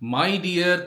My dear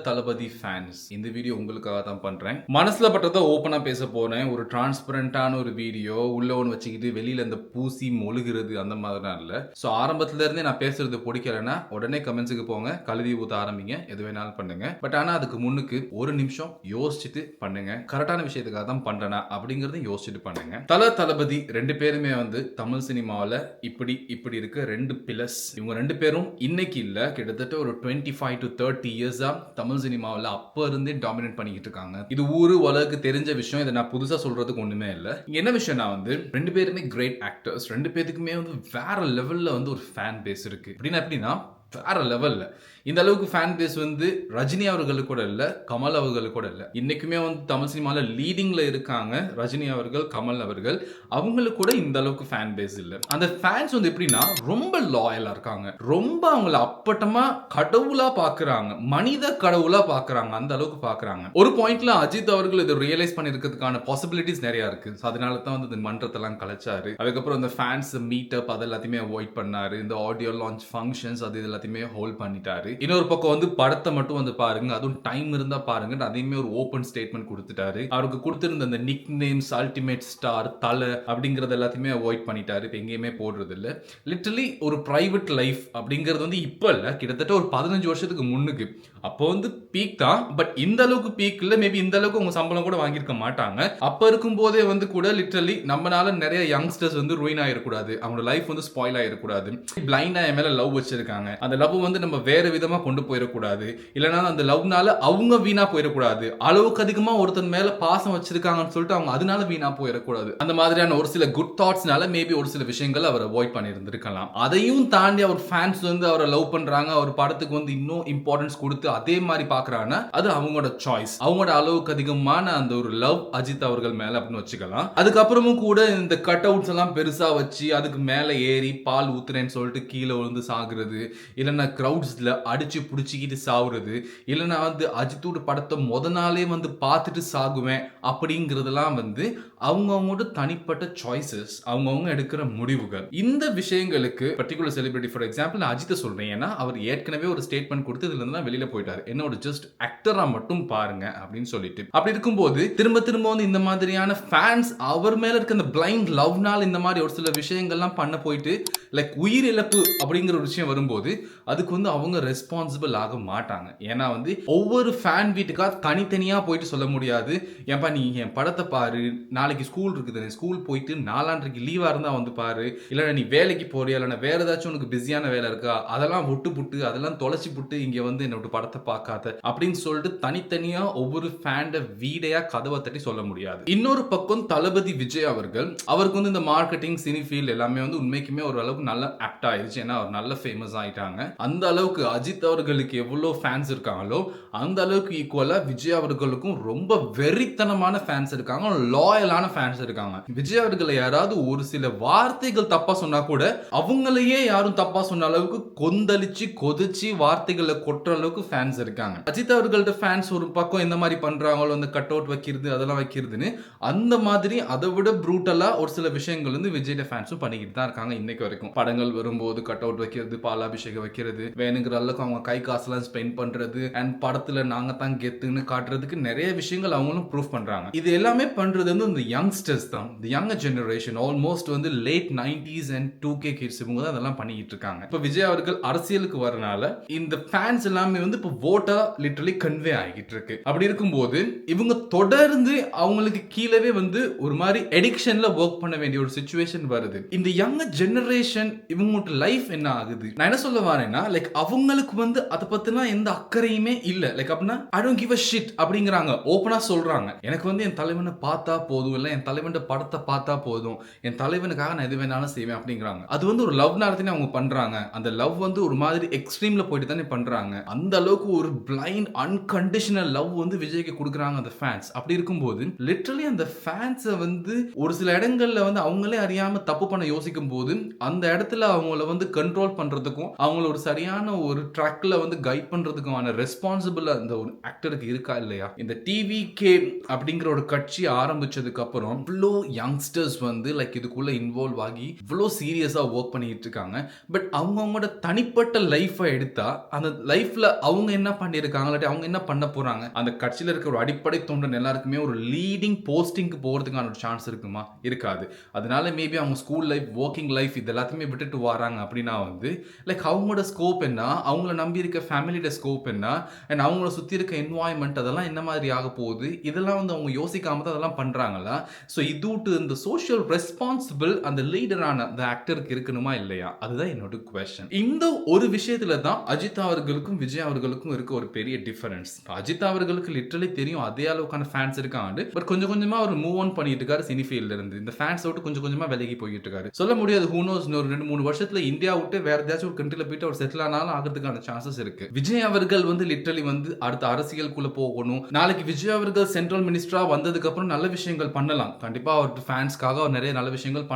Thalapathy fans, இந்த video உங்களுக்காக தான் பண்றேன். மனசுல பட்டதை ஓப்பனா பேச போறேன். ஒரு டிரான்ஸ்பரண்டான ஒரு வீடியோ, உள்ள ஒன்று வச்சுக்கிட்டு வெளியில இந்த பூசி மொழுகிறது அந்த மாதிரிலாம் இல்ல. ஸோ ஆரம்பத்துல இருந்தே நான் பேசுறது பிடிக்கலன்னா உடனே கமெண்ட்ஸுக்கு போங்க, கழுவி ஊத்த ஆரம்பிங்க, எது வேணாலும் பண்ணுங்க. பட் ஆனா அதுக்கு முன்னுக்கு ஒரு நிமிஷம் யோசிச்சுட்டு பண்ணுங்க. கரெக்டான விஷயத்துக்காக தான் பண்றேனா அப்படிங்கறத யோசிச்சுட்டு பண்ணுங்க. தளபதி ரெண்டு பேருமே வந்து தமிழ் சினிமாவில் இப்படி இருக்க ரெண்டு பில்லர்ஸ். இவங்க ரெண்டு பேரும் இன்னைக்கு இல்ல, கிட்டத்தட்ட ஒரு 25 to 30 இயர்ஸா தமிழ் சினிமாவில் அப்ப இருந்தே டாமினேட் பண்ணிக்கிட்டு இருக்காங்க. இது ஊரு உலகுக்கு தெரிஞ்ச விஷயம். இதை நான் புதுசா சொல்றதுக்கு ஒண்ணுமே இல்ல. என்ன விஷயம்னா வந்து ரெண்டு பேருமே கிரேட் ஆக்டர்ஸ். ரெண்டு பேருக்குமே வந்து வேற லெவல்ல வந்து ஒரு ஃபேன் பேஸ் இருக்கு. எப்படின்னா வேற லெவல்ல இந்த அளவுக்கு ஃபேன் பேஸ் வந்து ரஜினி அவர்களுக்கு கூட இல்ல, கமல் அவர்களுக்கு கூட இல்ல. இன்னைக்குமே வந்து தமிழ் சினிமாவில் லீடிங்ல இருக்காங்க ரஜினி அவர்கள், கமல் அவர்கள். அவங்களுக்கு கூட இந்த அளவுக்கு ஃபேன் பேஸ் இல்ல. அந்த ஃபேன்ஸ் வந்து எப்படின்னா ரொம்ப லாயலா இருக்காங்க. ரொம்ப அவங்கள அப்பட்டமா கடவுளா பாக்குறாங்க, மனித கடவுளா பாக்குறாங்க. அந்த அளவுக்கு பாக்குறாங்க. ஒரு பாயிண்ட்ல அஜித் அவர்கள் இதை ரியலைஸ் பண்ணிருக்கிறதுக்கான பாசிபிலிட்டிஸ் நிறைய இருக்கு. அதனால தான் வந்து இந்த மன்றத்தெல்லாம் கலைச்சாரு. அதுக்கப்புறம் இந்த ஃபேன்ஸ் மீட் அப் அது எல்லாத்தையுமே அவாய்ட் பண்ணாரு. இந்த ஆடியோ லான்ச் ஃபங்க்ஷன்ஸ் அது எல்லாத்தையுமே ஹோல்ட் பண்ணிட்டாரு. இன்னொரு பக்கம் வந்து படத்தை மட்டும் வந்து பாருங்க, அதுவும் டைம் இருந்தா பாருங்க, அதையுமே ஒரு ஓபன் ஸ்டேட்மெண்ட் கொடுத்துட்டாரு. அவருக்கு கொடுத்திருந்த அந்த நிக் நேம்ஸ் அல்டிமேட் ஸ்டார், தலை அப்படிங்கறது எல்லாத்தையுமே அவாய்ட் பண்ணிட்டாரு. இப்போ எங்கேயுமே போடுறது இல்ல. லிட்டரலி ஒரு பிரைவேட் லைஃப் அப்படிங்கிறது வந்து இப்ப இல்ல, கிட்டத்தட்ட ஒரு 15 வருஷத்துக்கு முன்னுக்கு அப்போ வந்து பீக் தான். பட் இந்த அளவுக்கு பீக் இல்ல. மேபி இந்த அளவுக்கு உங்க சம்பளம் கூட வாங்கியிருக்க மாட்டாங்க. அப்ப இருக்கும் போதே வந்து கூட லிட்டரலி நம்மனால நிறைய யங்ஸ்டர்ஸ் வந்து ரூயின் ஆயிடக்கூடாது, அவங்களோட லைஃப் வந்து ஸ்பாயில் ஆயிடக்கூடாது. பிளைண்டா என் மேல லவ் வச்சிருக்காங்க, அந்த லவ் வந்து நம்ம வேற விதமா கொண்டு போயிடக்கூடாது, இல்லைன்னா அந்த லவ்னால அவங்க வீணா போயிடக்கூடாது. அளவுக்கு அதிகமா ஒருத்தன் மேல பாசம் வச்சிருக்காங்கன்னு சொல்லிட்டு அவங்க அதனால வீணா போயிடக்கூடாது. அந்த மாதிரியான ஒரு சில குட் தாட்ஸ்னால மேபி ஒரு சில விஷயங்கள் அவர் அவாய்ட் பண்ணியிருந்திருக்கலாம். அதையும் தாண்டி அவர் ஃபேன்ஸ் வந்து அவரை லவ் பண்றாங்க, அவர் படத்துக்கு வந்து இன்னும் இம்பார்ட்டன்ஸ் கொடுத்து அதே மாதிரி பாக்குறாங்கன்னா அது அவங்களோட சாய்ஸ். அவங்களோட அளவுக்கு அதிகமான அந்த ஒரு லவ் அஜித் அவர்கள் மேல அப்படின்னு வச்சுக்கலாம். அதுக்கப்புறமும் கூட இந்த கட் அவுட்ஸ் எல்லாம் பெருசா வச்சு அதுக்கு மேல ஏறி பால் ஊத்துறேன்னு சொல்லிட்டு கீழே விழுந்து சாகுறது, இல்லைன்னா கிரௌட்ஸ்ல அடிச்சு புடிச்சிக்கிட்டு சாவுறது, இல்லைன்னா வந்து அஜித்தோட படத்தை முத நாளே வந்து பார்த்துட்டு சாகுவேன் அப்படிங்கிறதெல்லாம் வந்து அவங்கவுங்களோட தனிப்பட்ட சாய்ஸஸ், அவங்கவுங்க எடுக்கிற முடிவுகள். இந்த விஷயங்களுக்கு பர்டிகுலர் செலிபிரிட்டி, ஃபார் எக்ஸாம்பிள் நான் அஜித்தை சொல்றேன், ஏன்னா அவர் ஏற்கனவே ஒரு ஸ்டேட்மெண்ட் கொடுத்து இதுல இருந்து வெளியில போயிட்டாரு, என்னோட ஜஸ்ட் ஆக்டரா மட்டும் பாருங்க அப்படின்னு சொல்லிட்டு. அப்படி இருக்கும்போது திரும்ப திரும்ப வந்து இந்த மாதிரியான ஃபேன்ஸ் அவர் மேல இருக்க அந்த பிளைண்ட் லவ்னால இந்த மாதிரி ஒரு சில விஷயங்கள்லாம் பண்ண போயிட்டு லைக் உயிரிழப்பு அப்படிங்கிற ஒரு விஷயம் வரும்போது அதுக்கு வந்து அவங்க ரெஸ்பான்சிபிள் ஆக மாட்டாங்க. ஏன்னா வந்து ஒவ்வொரு ஃபேன் வீட்டுக்கா தனித்தனியா போயிட்டு சொல்ல முடியாது, ஏன்பா நீ என் படத்தை பாரு, நாளைக்கு ஸ்கூல் இருக்குது, நீ ஸ்கூல் போயிட்டு நாளான்றைக்கு லீவா இருந்தா வந்து பாரு, இல்லைன்னா நீ வேலைக்கு போறியா, இல்லைன்னா வேற ஏதாச்சும் உனக்கு பிஸியான வேலை இருக்கா, அதெல்லாம் விட்டு புட்டு அதெல்லாம் தொலைச்சி புட்டு இங்க வந்து என்னோட படத்தை பார்க்காத அப்படின்னு சொல்லிட்டு தனித்தனியா ஒவ்வொரு ஃபேண்ட வீடையா கதவை தட்டி சொல்ல முடியாது. இன்னொரு பக்கம் தளபதி விஜய் அவர்கள், அவருக்கு வந்து இந்த மார்க்கெட்டிங் சினி ஃபீல்ட் எல்லாமே வந்து உண்மைக்குமே ஒரு அளவுக்கு நல்ல ஆப்ட் ஆயிடுச்சு. ஏன்னா அவர் நல்ல ஃபேமஸ் ஆயிட்டாங்க. அந்த அளவுக்கு அஜித் அவர்களுக்கு எவ்வளவு ஃபேன்ஸ் இருக்காங்களோ அந்த அளவுக்கு ஈக்குவலா விஜய் அவர்களுக்கும் ரொம்ப வெறித்தனமான ஃபேன்ஸ் இருக்காங்க, லாயலான ஃபேன்ஸ் இருக்காங்க. விஜய் அவர்களை யாராவது ஒரு சில வார்த்தைகள் தப்பா சொன்னா கூட அவங்களையே யாரும் தப்பா சொன்ன அளவுக்கு கொந்தளிச்சு கொதிச்சு வார்த்தைகளை கொட்டுற அளவுக்கு ஃபேன்ஸ் இருக்காங்க. அஜித் அவர்கள்ட்ட ஃபேன்ஸ் ஒரு பக்கம் எந்த மாதிரி பண்றாங்களோ, அந்த கட் அவுட் வைக்கிறது அதெல்லாம் வைக்கிறதுன்னு, அந்த மாதிரி அதை விட ப்ரூட்டலா ஒரு சில விஷயங்கள் வந்து விஜய் ஃபேன்ஸும் பண்ணிக்கிட்டு தான் இருக்காங்க இன்னைக்கு வரைக்கும். படங்கள் வரும்போது கட் அவுட் வைக்கிறது, பாலாபிஷேகம் வைக்கிறது, வேணுங்கிற அளவுக்கு அவங்க கை காசுலாம் ஸ்பெண்ட் பண்றது, அண்ட் படத்துல நாங்க தான் கெத்துன்னு காட்டுறதுக்கு நிறைய விஷயங்கள் அவங்களும் ப்ரூவ் பண்றாங்க. இது எல்லாமே பண்றது வந்து இந்த யங்ஸ்டர்ஸ் தான், இந்த யங் ஜெனரேஷன், ஆல்மோஸ்ட் வந்து late 90s and 2K kids இவங்க தான் அதெல்லாம் பண்ணிட்டு இருக்காங்க. இப்போ விஜய் அவர்கள் அரசியலுக்கு வரனால இந்த ஃபேன்ஸ் எல்லாமே வந்து இப்போ வோட்டா லிட்டரலி கன்வே ஆகிட்டு இருக்கு. அப்படி இருக்கும்போது இவங்க தொடர்ந்து அவங்களுக்கு கீழவே வந்து ஒரு மாதிரி எடிக்ஷன்ல ஒர்க் பண்ண வேண்டிய ஒரு சிச்சுவேஷன் வருது. இந்த யங் ஜெனரேஷன் இவங்களோட லைஃப் என்ன ஆகுது, நான் என்ன சொல்ல வரேன்னா லைக் அவங்களுக்கு வந்து அதை பத்தினா எந்த அக்கறையுமே இல்ல. லைக் அப்படின்னா I don't give a shit அப்படிங்கறாங்க, ஓபனா சொல்றாங்க. எனக்கு வந்து என் தலைவனை பார்த்தா போதும், இல்ல என் தலைவன் படத்தை பார்த்தா போதும், என் தலைவனுக்காக நான் எது வேணாலும் செய்வேன் அப்படிங்கறாங்க. அது வந்து ஒரு லவ் நாளத்தினே அவங்க பண்றாங்க. அந்த லவ் வந்து ஒரு மாதிரி எக்ஸ்ட்ரீம்ல போயிட்டு தானே பண்றாங்க. அந்த அளவுக்கு ஒரு பிளைண்ட் அன்கண்டிஷனல் லவ் வந்து விஜய்க்கு கொடுக்குறாங்க அந்த ஃபேன்ஸ். அப்படி இருக்கும்போது லிட்டரலி அந்த ஃபேன்ஸை வந்து ஒரு சில இடங்கள்ல வந்து அவங்களே அறியாம தப்பு பண்ண யோசிக்கும் போது அந்த இடத்துல அவங்கள வந்து கண்ட்ரோல் பண்றதுக்கும் அவங்கள அவங்கள ஒரு சரியான ஒரு ட்ராக்ல வந்து கைட் பண்றதுக்கான ரெஸ்பான்சிபிள் அந்த ஒரு ஆக்டருக்கு இருக்கா இல்லையா? இந்த டிவிகே அப்படிங்கிற ஒரு கட்சி ஆரம்பிச்சதுக்கு அப்புறம் இவ்வளோ யங்ஸ்டர்ஸ் வந்து லைக் இதுக்குள்ள இன்வால்வ் ஆகி இவ்வளோ சீரியஸா ஒர்க் பண்ணிட்டு இருக்காங்க. பட் அவங்களோட தனிப்பட்ட லைஃபை எடுத்தா அந்த லைஃப்ல அவங்க என்ன பண்ணியிருக்காங்க, இல்லாட்டி அவங்க என்ன பண்ண போறாங்க, அந்த கட்சியில் இருக்கிற ஒரு அடிப்படை தொண்டன் எல்லாருக்குமே ஒரு லீடிங் போஸ்டிங்க்கு போறதுக்கான ஒரு சான்ஸ் இருக்குமா? இருக்காது. அதனால மேபி அவங்க ஸ்கூல் லைஃப், ஒர்க்கிங் லைஃப் இது எல்லாத்தையுமே விட்டுட்டு வராங்க அப்படின்னா வந்து லைக் அவங்களோட ஸ்கோப் என்ன, அவங்கள நம்பி இருக்க ஃபேமிலியோட ஸ்கோப் என்ன, அண்ட் அவங்கள சுற்றி இருக்க என்வாயன்மெண்ட் அதெல்லாம் என்ன மாதிரி ஆக போகுது, இதெல்லாம் வந்து அவங்க யோசிக்காம தான் அதெல்லாம் பண்றாங்களா? ஸோ இது இந்த சோஷியல் ரெஸ்பான்சிபிள் அந்த லீடரான அந்த ஆக்டருக்கு இருக்கணுமா இல்லையா? அதுதான் என்னோட குவெஸ்சன். இந்த ஒரு விஷயத்துல தான் அஜித் அவர்களுக்கும் விஜய் அவர்களுக்கும் இருக்க ஒரு பெரிய டிஃபரன்ஸ். அஜித் அவர்களுக்கு லிட்டரலி தெரியும் அதே அளவுக்கான ஃபேன்ஸ் இருக்காங்க. பட் கொஞ்சம் கொஞ்சமா அவர் மூவ் ஆன் பண்ணிட்டு இருக்காரு சினி ஃபீல்ட்ல இருந்து. இந்த ஃபேன்ஸ் விட்டு கொஞ்சம் கொஞ்சமா விலகி போயிட்டு இருக்காரு. சொல்ல முடியாது, ஹூ நோஸ், ஒரு 2-3 வருஷத்துல இந்தியா விட்டு வேற ஏதாச்சும் ஒரு கண்ட்ரில போயிட்டு அவர் செட்டில் ஆனாலும் ஆகிறதுக்கான சான்சஸ் இருக்கு. விஜய் அவர்கள் வந்து லிட்டரலி வந்து அடுத்த அரசியலுக்குள்ள போகணும். நாளைக்கு விஜய் அவர்கள் சென்ட்ரல் மினிஸ்டரா வந்ததுக்கு அப்புறம் நல்ல விஷயங்கள் பண்ணலாம். கண்டிப்பா அவர்கிட்ட ஃபேன்ஸ்க்காக அவர் நிறைய நல்ல விஷயங்கள்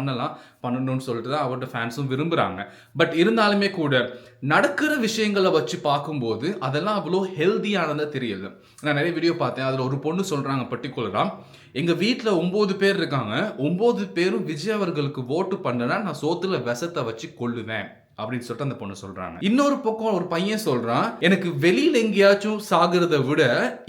பண்ணணும்னு சொல்லிட்டு தான் அவர்கிட்ட ஃபேன்ஸும் விரும்புறாங்க. பட் இருந்தாலுமே கூட நடக்கிற விஷயங்களை வச்சு பார்க்கும்போது அதெல்லாம் அவ்வளோ ஹெல்தியானதா தெரியல. நான் நிறைய வீடியோ பார்த்தேன். அதில் ஒரு பொண்ணு சொல்றாங்க பர்டிகுலரா, எங்க வீட்டில் 9 பேர் இருக்காங்க, 9 பேரும் விஜய் அவர்களுக்கு ஓட்டு பண்ணனா நான் சோத்துல விஷத்தை வச்சு கொல்லுவேன் அப்படின்னு சொல்லிட்டு அந்த பொண்ணு சொல்றாங்க. இன்னொரு பக்கம் ஒரு பையன் சொல்றான், எனக்கு வெளியில எங்கேயாச்சும் சாகிறத விட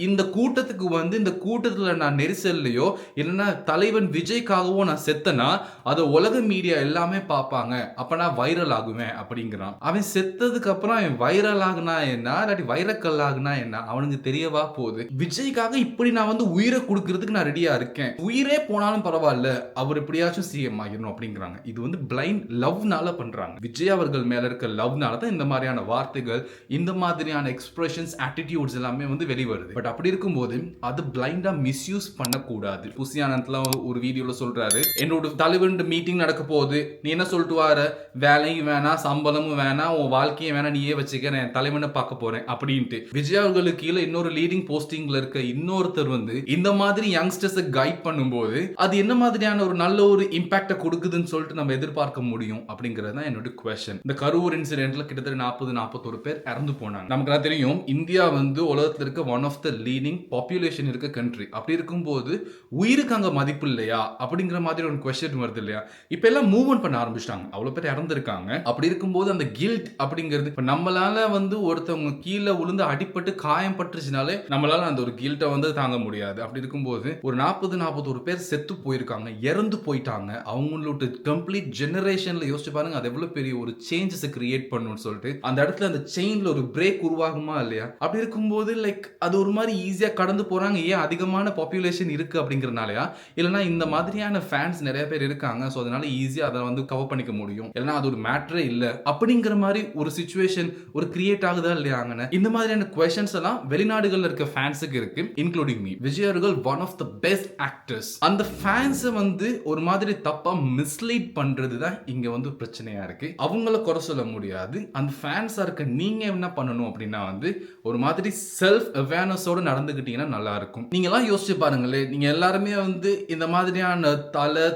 இந்த கூட்டத்துக்கு வந்து இந்த கூட்டத்துல நான் நெரிசல்லையோ இல்லைன்னா தலைவன் விஜய்க்காகவோ நான் செத்தனா அதை உலக மீடியா எல்லாமே பார்ப்பாங்க, அப்ப நான் வைரல் ஆகுவேன் அப்படிங்கிறான். அவன் செத்ததுக்கு அப்புறம் அவன் வைரல் ஆகுனா என்ன, இல்லாட்டி வைரக்கல் ஆகுனா என்ன அவனுக்கு தெரியவா போகுது? விஜய்க்காக இப்படி நான் வந்து உயிரை கொடுக்கறதுக்கு நான் ரெடியா இருக்கேன், உயிரே போனாலும் பரவாயில்ல அவர் எப்படியாச்சும் சிஎம் ஆகிடணும் அப்படிங்கிறாங்க. இது வந்து பிளைண்ட் லவ்னால பண்றாங்க. விஜய் அவர்கள் மேல இருக்க லவ்னால தான் இந்த மாதிரியான வார்த்தைகள், இந்த மாதிரியான எக்ஸ்பிரஷன்ஸ், ஆட்டிடியூட்ஸ் எல்லாமே வந்து வெளிவருது. பட் அப்படி இருக்கும்போது அது பிளைண்டா மிஸ்யூஸ் பண்ணக்கூடாது. புசியானந்த்ல ஒரு வீடியோல சொல்றாரு, என்னோட தலைவன் மீட்டிங் நடக்க போகுது, நீ என்ன சொல்லிட்டு வார, வேலையும் வேணாம் சம்பளமும் வேணாம் உன் வாழ்க்கையும் வேணாம் நீயே வச்சுக்க, நான் தலைவனை பார்க்க போறேன் அப்படின்ட்டு. விஜய் அவர்களுக்கு கீழே இன்னொரு லீடிங் போஸ்டிங்ல இருக்க இன்னொருத்தர் வந்து இந்த மாதிரி யங்ஸ்டர்ஸை கைட் பண்ணும்போது அது என்ன மாதிரியான ஒரு நல்ல ஒரு இம்பாக்ட கொடுக்குதுன்னு சொல்லிட்டு நம்ம எதிர்பார்க்க முடியும் அப்படிங்கிறது தான் என்னோட குவெஸ்சன். இந்த கரூர் இன்சிடென்ட்ல கிட்டத்தட்ட 40-41 பேர் இறந்து போனாங்க. நமக்கு தெரியும் இந்தியா வந்து உலகத்தில் இருக்க one of the leading population இருக்க கண்ட்ரி. அப்படி இருக்கும்போது உயிருக்கு அங்க மதிப்பு இல்லையா அப்படிங்கிற மாதிரி ஒரு குவெஸ்சன் வருது இல்லையா? இப்ப எல்லாம் மூவ்மெண்ட் பண்ண ஆரம்பிச்சிட்டாங்க, அவ்வளவு பேர் இறந்திருக்காங்க. அப்படி இருக்கும்போது அந்த கில்ட் அப்படிங்கிறது இப்ப நம்மளால வந்து ஒருத்தவங்க கீழே விழுந்து அடிப்பட்டு காயம் பட்டுச்சுனாலே நம்மளால அந்த ஒரு கில்ட்டை வந்து தாங்க முடியாது. அப்படி இருக்கும்போது ஒரு 40-41 பேர் செத்து போயிருக்காங்க, இறந்து போயிட்டாங்க. அவங்களோட கம்ப்ளீட் ஜெனரேஷன்ல யோசிச்சு பாருங்க, அது எவ்வளவு பெரிய ஒரு சேஞ்சஸ் கிரியேட் பண்ணணும்னு சொல்லிட்டு அந்த இடத்துல அந்த செயின்ல ஒரு பிரேக் உருவாகுமா இல்லையா? அப்படி இருக்கும்போது லைக் அது ஒரு மாதிரி ஈஸியா கடந்து போறாங்க. ஏன் அதிகமான பாப்புலேஷன் இருக்கு அப்படிங்கறனாலயா, இல்லனா இந்த மாதிரியான ஃபேன்ஸ் நிறைய பேர் இருக்காங்க, சோ அதனால ஈஸியா அதை வந்து கவர் பண்ணிக்க முடியும், இல்லனா அது ஒரு மேட்டரே இல்ல அப்படிங்கிற மாதிரி ஒரு சிச்சுவேஷன் ஒரு கிரியேட் ஆகுதா இல்லையாங்கன்னு இந்த மாதிரியான क्वेश्चंस எல்லாம் வெளிநாடுகள்ல இருக்க ஃபேன்ஸுக்கு இருக்கு, இன்க்ளூடிங் மீ. விஜய் அவர்கள் one of the best actors. அந்த ஃபேன்ஸை வந்து ஒரு மாதிரி தப்பா மிஸ்லீட் பண்றது தான் இங்க வந்து பிரச்சனையா இருக்கு. அவங்கள குறை சொல்ல முடியாது. அந்த ஃபேன்ஸா இருக்க நீங்க என்ன பண்ணணும் அப்படின்னா வந்து ஒரு மாதிரி செல்ஃப் அவேர்னஸோட நடந்துக்கிட்டீங்கன்னா நல்லா இருக்கும். நீங்க எல்லாம் யோசிச்சு பாருங்களே, நீங்க எல்லாருமே வந்து இந்த மாதிரியான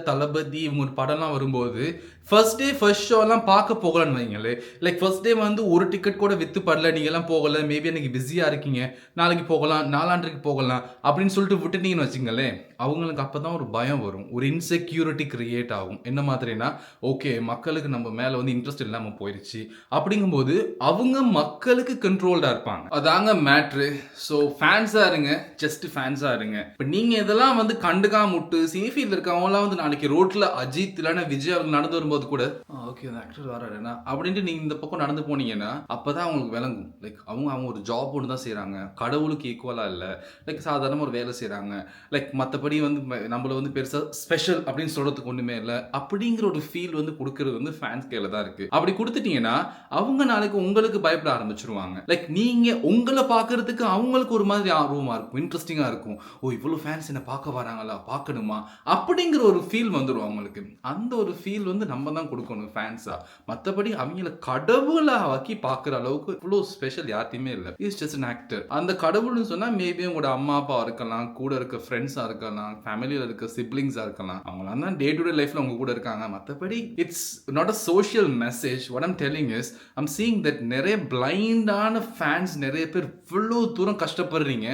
தளபதி இவங்க ஒரு படம்லாம் வரும்போது ஃபர்ஸ்ட் டே ஃபர்ஸ்ட் ஷோ எல்லாம் பார்க்க போகலன்னு வைங்களே, லைக் ஃபர்ஸ்ட் டே வந்து ஒரு டிக்கெட் கூட வித்து படல, நீங்க எல்லாம் போகல, மேபி எனக்கு பிஸியா இருக்கீங்க, நாளைக்கு போகலாம், நாளான்றைக்கு போகலாம் அப்படின்னு சொல்லிட்டு விட்டுட்டீங்கன்னு வச்சுங்களேன், அவங்களுக்கு அப்பதான் ஒரு பயம் வரும், ஒரு இன்செக்யூரிட்டி கிரியேட் ஆகும். என்ன மாதிரினா, ஓகே மக்களுக்கு நம்ம மேல வந்து இன்ட்ரெஸ்ட் இல்லாம போயிருச்சு அப்படிங்கும்போது அவங்க மக்களுக்கு கண்ட்ரோல்டா இருப்பாங்க. அதாங்க மேட்ரு. ஸோ ஃபேன்ஸா இருங்க, ஜஸ்ட் ஃபேன்ஸா இருங்க. இப்போ நீங்க இதெல்லாம் வந்து கண்டுக்காம விட்டு சினிஃபீல்ட் இருக்கவங்களாம் வந்து நாளைக்கு ரோட்ல அஜித் இல்லைன்னா விஜய் அவர்கள் நடந்து வரும்போது கூட ஓகே அந்த ஆக்டர் வராருன்னா அப்படின்ட்டு நீங்க இந்த பக்கம் நடந்து போனீங்கன்னா அப்பதான் அவங்களுக்கு விளங்கும். லைக் அவங்க ஒரு ஜாப் ஒன்று தான் செய்யறாங்க, கடவுளுக்கு ஈக்குவலா இல்ல, லைக் சாதாரண ஒரு வேலை செய்யறாங்க, லைக் மற்றபடி வந்து நம்மள வந்து பெருசா ஸ்பெஷல் அப்படின்னு சொல்றதுக்கு ஒண்ணுமே இல்லை அப்படிங்கிற ஒரு ஃபீல் வந்து கொடுக்கறது வந்து ஃபேன்ஸ் கையில தான் இருக்கு. அப்படி கொடுத்துட்டீங்கன்னா அவங்க நாளைக்கு உங்களுக்கு பயப்பட ஆரம்பிச்சிருவாங்க. லைக் நீங்க உங்களை பார்க்கறதுக்கு அவங்களுக்கு ஒரு மாதிரி ஆர்வமா இருக்கும், இன்ட்ரெஸ்டிங்கா இருக்கும். ஓ இவ்வளவு ஃபேன்ஸ் என்ன பார்க்க வராங்களா, பார்க்கணுமா அப்படிங்கிற ஒரு ஃபீல் வந்துடும் அவங்களுக்கு. அந்த ஒரு ஃபீல் வந்து நம்ம தான் கொடுக்கணும் ஃபேன்ஸா. மற்றபடி அவங்கள கடவுளா ஆக்கி பார்க்குற அளவுக்கு இவ்வளோ ஸ்பெஷல் யார்ட்டையுமே இல்லை. Is just an actor. அந்த கடவுள்னு சொன்னால் மேபி உங்களோட அம்மா அப்பா இருக்கலாம், கூட இருக்க ஃப்ரெண்ட்ஸாக இருக்கலாம், ஃபேமிலியில் இருக்க சிப்ளிங்ஸாக இருக்கலாம். அவங்களாம் தான் டே டு டே லைஃப்ல உங்க கூட இருக்காங்க. மற்றபடி it's not a social message. message. What I'm telling is, I'm seeing that நிறைய பிளைண்டான ஃபேன்ஸ் நிறைய பேர் இவ்வளோ தூரம் கஷ்டப்படுறீங்க.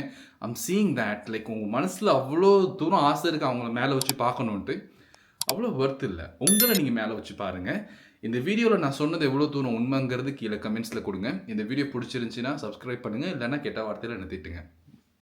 I'm seeing that like உங்கள் மனசில் அவ்வளோ தூரம் ஆசை இருக்குது அவங்கள மேலே வச்சு பார்க்கணுன்ட்டு. அவ்வளோ ஒர்த் இல்லை. உங்களை நீங்கள் மேலே வச்சு பாருங்கள். இந்த வீடியோவில் நான் சொன்னது எவ்வளோ தூரம் உண்மைங்கிறது கீழே கமெண்ட்ஸில் கொடுங்க. இந்த வீடியோ பிடிச்சிருந்துச்சின்னா சப்ஸ்கிரைப் பண்ணுங்கள், இல்லைன்னா கெட்ட வார்த்தையில் என்ன திட்டுங்க.